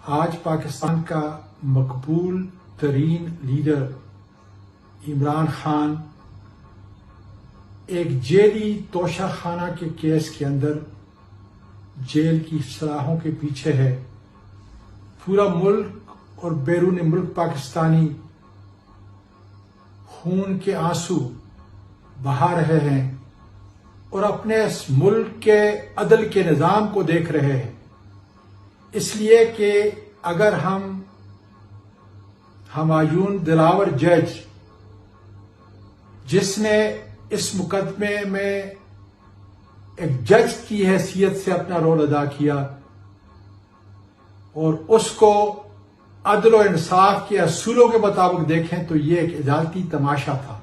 آج پاکستان کا مقبول ترین لیڈر عمران خان ایک جیلی توشہ خانہ کے کیس کے اندر جیل کی سلاخوں کے پیچھے ہے۔ پورا ملک اور بیرون ملک پاکستانی خون کے آنسو بہا رہے ہیں اور اپنے اس ملک کے عدل کے نظام کو دیکھ رہے ہیں، اس لیے کہ اگر ہم ہمایون دلاور جج جس نے اس مقدمے میں ایک جج کی حیثیت سے اپنا رول ادا کیا اور اس کو عدل و انصاف کے اصولوں کے مطابق دیکھیں تو یہ ایک عدالتی تماشا تھا۔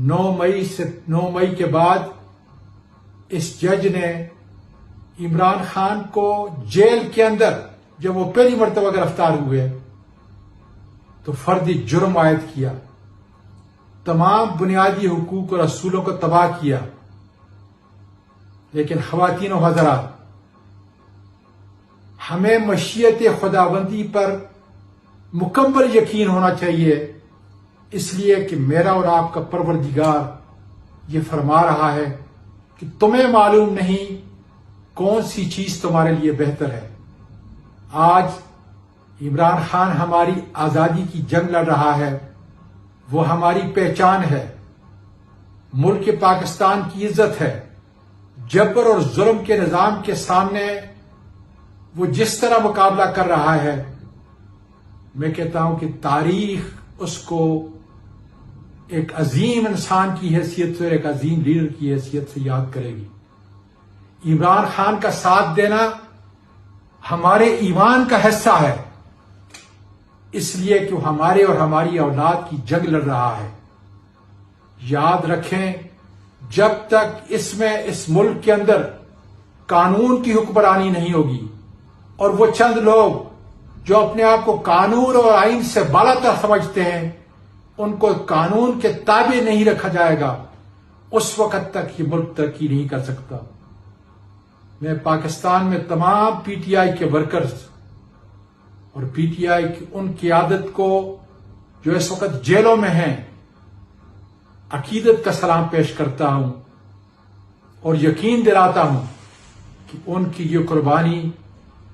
9 مئی کے بعد اس جج نے عمران خان کو جیل کے اندر جب وہ پہلی مرتبہ گرفتار ہوئے تو فردی جرم عائد کیا، تمام بنیادی حقوق اور اصولوں کو تباہ کیا۔ لیکن خواتین و حضرات، ہمیں مشیت خداوندی پر مکمل یقین ہونا چاہیے، اس لیے کہ میرا اور آپ کا پروردگار یہ فرما رہا ہے کہ تمہیں معلوم نہیں کون سی چیز تمہارے لیے بہتر ہے۔ آج عمران خان ہماری آزادی کی جنگ لڑ رہا ہے، وہ ہماری پہچان ہے، ملک پاکستان کی عزت ہے۔ جبر اور ظلم کے نظام کے سامنے وہ جس طرح مقابلہ کر رہا ہے، میں کہتا ہوں کہ تاریخ اس کو ایک عظیم انسان کی حیثیت سے اور ایک عظیم لیڈر کی حیثیت سے یاد کرے گی۔ عمران خان کا ساتھ دینا ہمارے ایمان کا حصہ ہے، اس لیے کہ وہ ہمارے اور ہماری اولاد کی جنگ لڑ رہا ہے۔ یاد رکھیں، جب تک اس ملک کے اندر قانون کی حکمرانی نہیں ہوگی اور وہ چند لوگ جو اپنے آپ کو قانون اور آئین سے بالا تر سمجھتے ہیں ان کو قانون کے تابع نہیں رکھا جائے گا، اس وقت تک یہ ملک ترقی نہیں کر سکتا۔ میں پاکستان میں تمام پی ٹی آئی کے ورکرز اور پی ٹی آئی کی ان قیادت کو جو اس وقت جیلوں میں ہیں عقیدت کا سلام پیش کرتا ہوں اور یقین دلاتا ہوں کہ ان کی یہ قربانی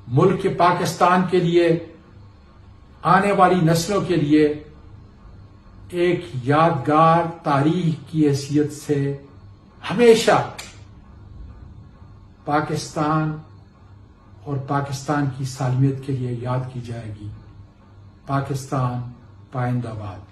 ملک پاکستان کے لیے، آنے والی نسلوں کے لیے ایک یادگار تاریخ کی حیثیت سے ہمیشہ پاکستان اور پاکستان کی سالمیت کے لیے یاد کی جائے گی۔ پاکستان پائندہ باد۔